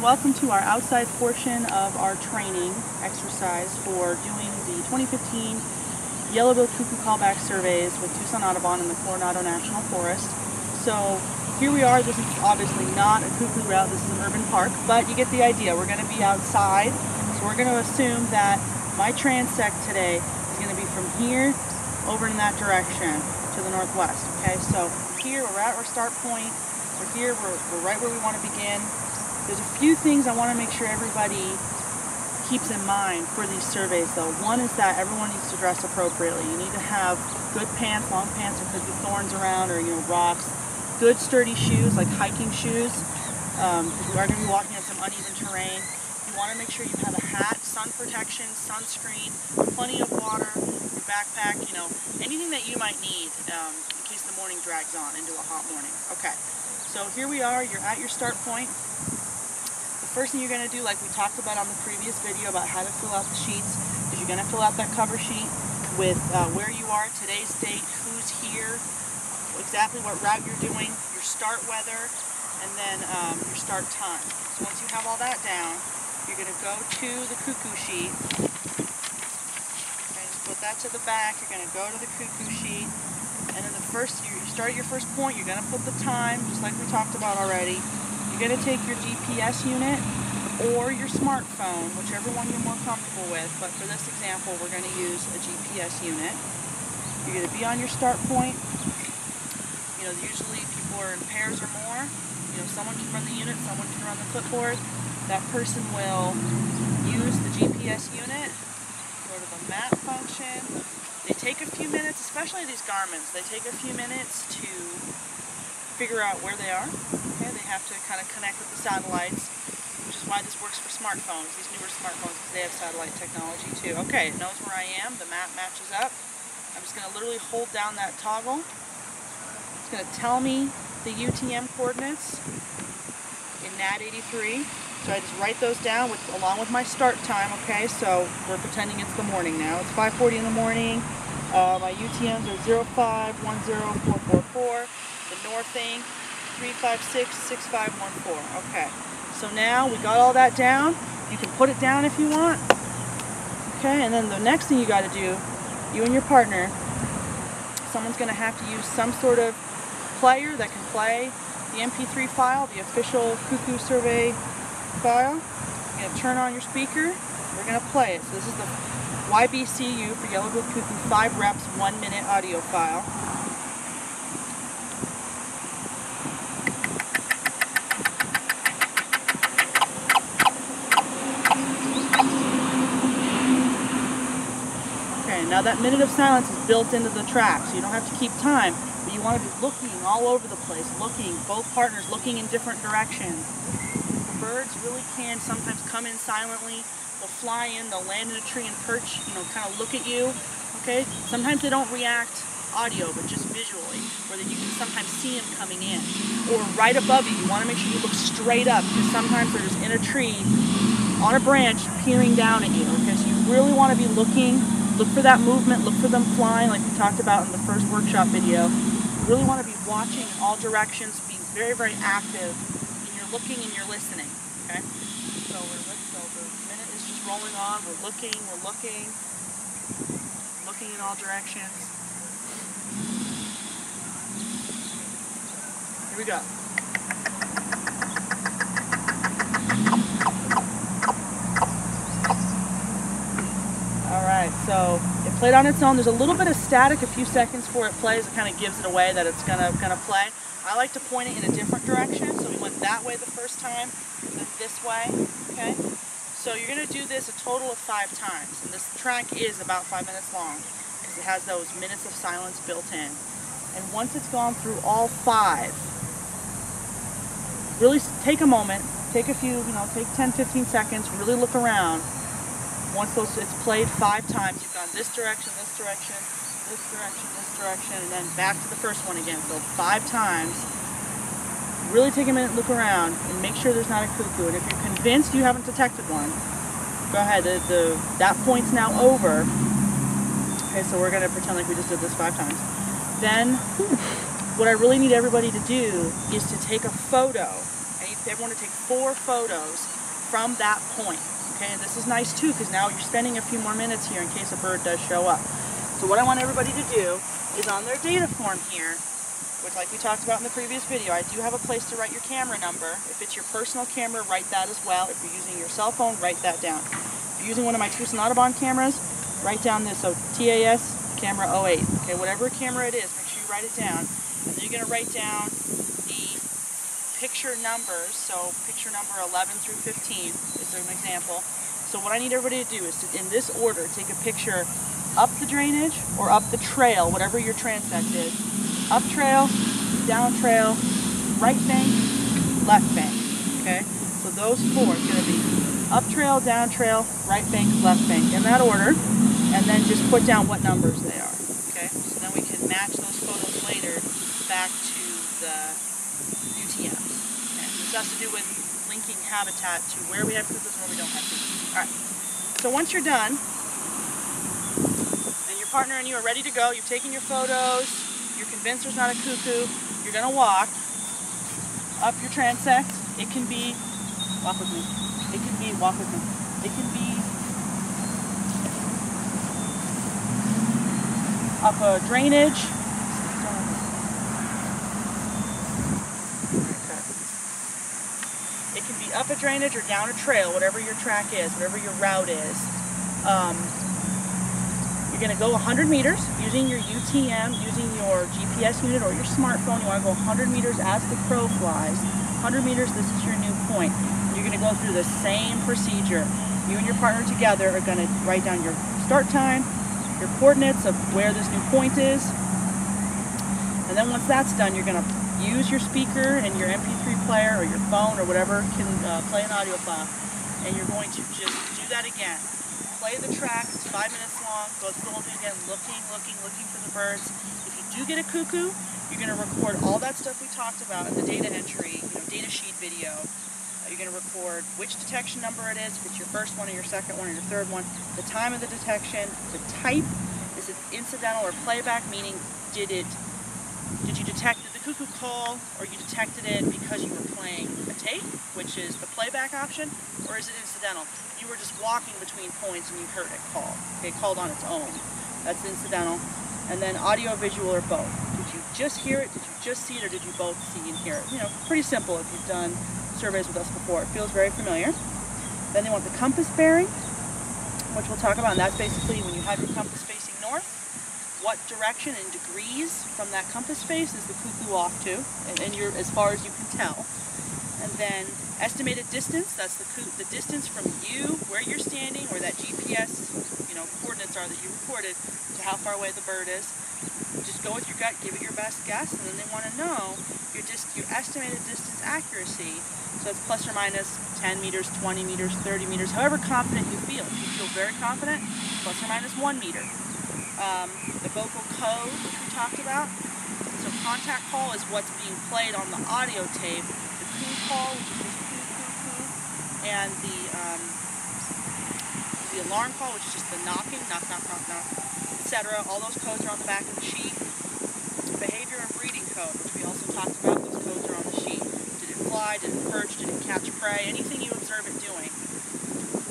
welcome to our outside portion of our training exercise for doing the 2015 Yellow-billed Cuckoo Callback Surveys with Tucson Audubon in the Coronado National Forest. So here we are. This is obviously not a cuckoo route, this is an urban park, but you get the idea. We're going to be outside, so we're going to assume that my transect today is going to be from here over in that direction to the northwest. Okay, so here we're at our start point. We're here, we're right where we want to begin. There's a few things I want to make sure everybody keeps in mind for these surveys though. One is that everyone needs to dress appropriately. You need to have good pants, long pants, there could be thorns around or rocks. Good sturdy shoes, like hiking shoes, because we are going to be walking on some uneven terrain. You want to make sure you have a hat, sun protection, sunscreen, plenty of water, your backpack, anything that you might need in case the morning drags on into a hot morning. Okay, so here we are, you're at your start point. First thing you're going to do, like we talked about on the previous video about how to fill out the sheets, is you're going to fill out that cover sheet with where you are, today's date, who's here, exactly what route you're doing, your start weather, and then your start time. So once you have all that down, you're going to go to the cuckoo sheet. Okay, just put that to the back. You're going to go to the cuckoo sheet, and then you start at your first point. You're going to put the time, just like we talked about already. You're going to take your GPS unit or your smartphone, whichever one you're more comfortable with, but for this example we're going to use a GPS unit. You're going to be on your start point. Usually people are in pairs or more. Someone can run the unit, someone can run the clipboard. That person will use the GPS unit, go to the map function. They take a few minutes, especially these Garmin's, they take a few minutes to figure out where they are. Okay, they have to kind of connect with the satellites, which is why this works for smartphones, these newer smartphones, because they have satellite technology too. Okay, it knows where I am, the map matches up. I'm just going to literally hold down that toggle. It's going to tell me the UTM coordinates in NAD83. So I just write those down along with my start time. Okay, so we're pretending it's the morning now. It's 5:40 in the morning. My UTMs are 0510444. The northing 3566514. Okay, so now we got all that down. You can put it down if you want. Okay, and then the next thing you got to do, you and your partner, someone's going to have to use some sort of player that can play the MP3 file, the official Cuckoo Survey file. You're going to turn on your speaker. We're going to play it. So this is the YBCU for Yellow-billed Cuckoo 5 reps 1 minute audio file. Now that minute of silence is built into the track, so you don't have to keep time, but you want to be looking all over the place, both partners looking in different directions. The birds really can sometimes come in silently, they'll fly in, they'll land in a tree and perch, kind of look at you, okay? Sometimes they don't react audio, but just visually, where you can sometimes see them coming in. Or right above you, you want to make sure you look straight up, because sometimes they're just in a tree, on a branch, peering down at you, okay? So you really want to be looking. Look for that movement, look for them flying like we talked about in the first workshop video. You really want to be watching in all directions, being very, very active in your looking and your listening, okay? So the minute is just rolling on, we're looking in all directions. Here we go. Alright, so it played on its own. There's a little bit of static a few seconds before it plays. It kind of gives it away that it's gonna play. I like to point it in a different direction, so we went that way the first time, then this way, okay? So you're going to do this a total of 5 times, and this track is about 5 minutes long, because it has those minutes of silence built in. And once it's gone through all 5, really take a moment, take a few, take 10-15 seconds, really look around. Once it's played 5 times, you've gone this direction, this direction, this direction, this direction, and then back to the first one again. So 5 times. Really take a minute, look around, and make sure there's not a cuckoo. And if you're convinced you haven't detected one, go ahead. That point's now over. Okay, so we're going to pretend like we just did this 5 times. Then, what I really need everybody to do is to take a photo. I need everyone to take 4 photos from that point. Okay, and this is nice too, because now you're spending a few more minutes here in case a bird does show up. So what I want everybody to do is on their data form here, which like we talked about in the previous video, I do have a place to write your camera number. If it's your personal camera, write that as well. If you're using your cell phone, write that down. If you're using one of my Tucson Audubon cameras, write down this, so TAS camera 08. Okay, whatever camera it is, make sure you write it down. And then you're going to write down the picture numbers, so picture number 11 through 15 is an example. So what I need everybody to do is to, in this order, take a picture up the drainage or up the trail, whatever your transect is. Up trail, down trail, right bank, left bank. Okay? So those four is going to be up trail, down trail, right bank, left bank, in that order, and then just put down what numbers they are. Okay? So then we can match those photos later back to the UTMs. Okay? This has to do with linking habitat to where we have cuckoos and where we don't have cuckoos. Alright. So once you're done, and your partner and you are ready to go, you've taken your photos, you're convinced there's not a cuckoo, you're going to walk up your transect. It can be, walk with me, it can be, walk with me, it can be up a drainage, it can be up a drainage or down a trail, whatever your track is, whatever your route is. You're going to go 100 meters using your UTM, using your GPS unit or your smartphone. You want to go 100 meters as the crow flies. 100 meters, this is your new point. You're going to go through the same procedure. You and your partner together are going to write down your start time, your coordinates of where this new point is. And then once that's done, you're going to use your speaker and your MP3 player or your phone or whatever can play an audio file. And you're going to just do that again. Play the track, it's 5 minutes long, go through the whole thing again, looking for the birds. If you do get a cuckoo, you're going to record all that stuff we talked about in the data entry, data sheet video. You're going to record which detection number it is, if it's your first one or your second one or your third one, the time of the detection, the type, is it incidental or playback, meaning did you detect the cuckoo call, or you detected it because you were playing a tape, which is the playback option, or is it incidental? You were just walking between points and you heard it call. Okay, called on its own. That's incidental. And then audio, visual, or both. Did you just hear it? Did you just see it? Or did you both see and hear it? Pretty simple if you've done surveys with us before. It feels very familiar. Then they want the compass bearing, which we'll talk about. And that's basically when you have your compass facing north, what direction in degrees from that compass face is the cuckoo off to, and you're as far as you can tell. And then estimated distance, that's the distance from you, where you're standing, where that GPS, coordinates are that you recorded, to how far away the bird is. Just go with your gut, give it your best guess, and then they want to know your estimated distance accuracy. So it's plus or minus 10 meters, 20 meters, 30 meters, however confident you feel. If you feel very confident, plus or minus 1 meter. The vocal code, which we talked about. So contact call is what's being played on the audio tape. The coo call, which is just coo, coo, coo. And the alarm call, which is just the knocking, knock, knock, knock, knock, etc. All those codes are on the back of the sheet. Behavior and breeding code, which we also talked about. Those codes are on the sheet. Did it fly? Did it perch? Did it catch prey? Anything you observe it doing.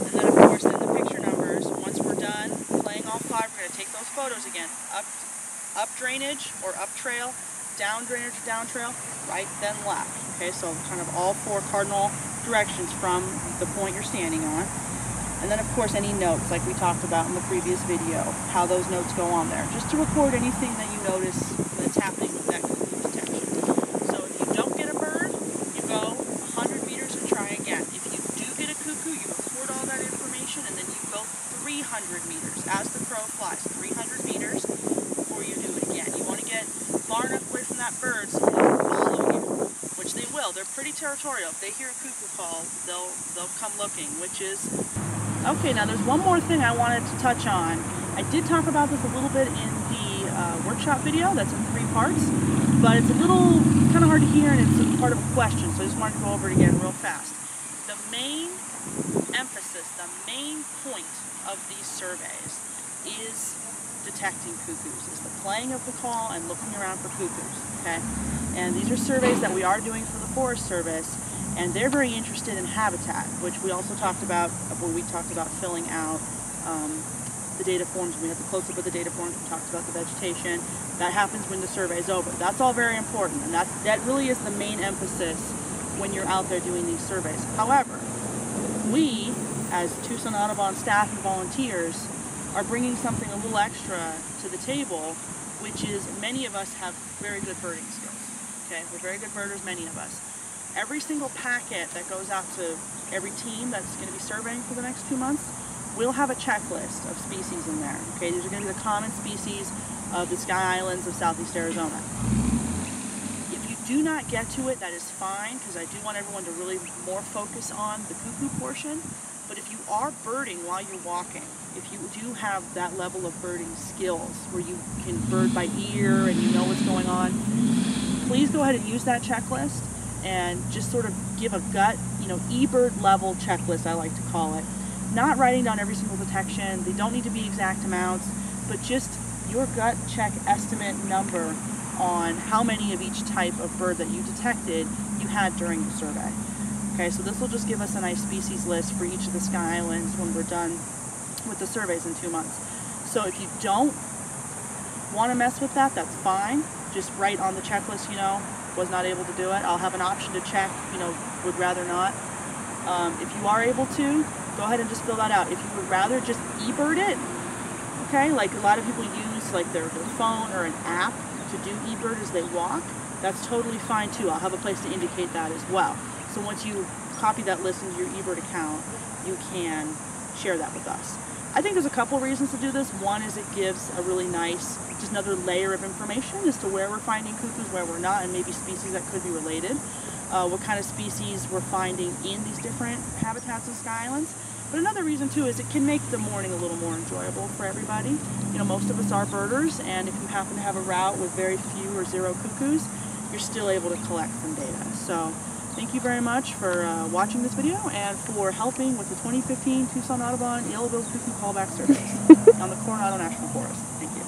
And then, of course, then the picture numbers. Once we're done playing all 5, we're going to take those photos again. Up drainage or up trail, down drainage or down trail, right then left. Okay, so kind of all 4 cardinal directions from the point you're standing on. And then, of course, any notes like we talked about in the previous video, how those notes go on there, just to record anything that you notice that's happening with that cuckoo detection. So if you don't get a bird, you go 100 meters and try again. If you do get a cuckoo, you record all that information, and then you go 300 meters as the crow flies, 300 meters before you do it again. You want to get far enough away from that bird so they'll follow you, which they will. They're pretty territorial. If they hear a cuckoo call, they'll come looking, which is... Okay, now there's one more thing I wanted to touch on. I did talk about this a little bit in the workshop video. That's in 3 parts, but it's a little kind of hard to hear, and it's part of a question, so I just wanted to go over it again real fast. The main emphasis, the main point of these surveys is detecting cuckoos, is the playing of the call and looking around for cuckoos, okay? And these are surveys that we are doing for the Forest Service, and they're very interested in habitat, which we also talked about when we talked about filling out the data forms. We had the close-up of the data forms. We talked about the vegetation. That happens when the survey is over. That's all very important, and that really is the main emphasis when you're out there doing these surveys. However, we, as Tucson Audubon staff and volunteers, are bringing something a little extra to the table, which is many of us have very good birding skills. Okay, we're very good birders, many of us. Every single packet that goes out to every team that's going to be surveying for the next 2 months will have a checklist of species in there. Okay, these are going to be the common species of the Sky Islands of Southeast Arizona. If you do not get to it, that is fine, because I do want everyone to really more focus on the cuckoo portion. But if you are birding while you're walking, if you do have that level of birding skills where you can bird by ear and you know what's going on, please go ahead and use that checklist and just sort of give a gut, eBird level checklist, I like to call it. Not writing down every single detection. They don't need to be exact amounts, but just your gut check estimate number on how many of each type of bird that you detected you had during the survey. Okay, so this will just give us a nice species list for each of the Sky Islands when we're done with the surveys in 2 months. So if you don't want to mess with that, that's fine. Just write on the checklist, was not able to do it. I'll have an option to check, would rather not. If you are able to, go ahead and just fill that out. If you would rather just eBird it, okay, like a lot of people use like their phone or an app to do eBird as they walk, that's totally fine too. I'll have a place to indicate that as well. So once you copy that list into your eBird account, you can share that with us. I think there's a couple reasons to do this. One is it gives a really nice, just another layer of information as to where we're finding cuckoos, where we're not, and maybe species that could be related. What kind of species we're finding in these different habitats of Sky Islands. But another reason too is it can make the morning a little more enjoyable for everybody. Most of us are birders, and if you happen to have a route with very few or zero cuckoos, you're still able to collect some data. So thank you very much for watching this video and for helping with the 2015 Tucson Audubon Yellow-billed Cuckoo Callback Surveys on the Coronado National Forest. Thank you.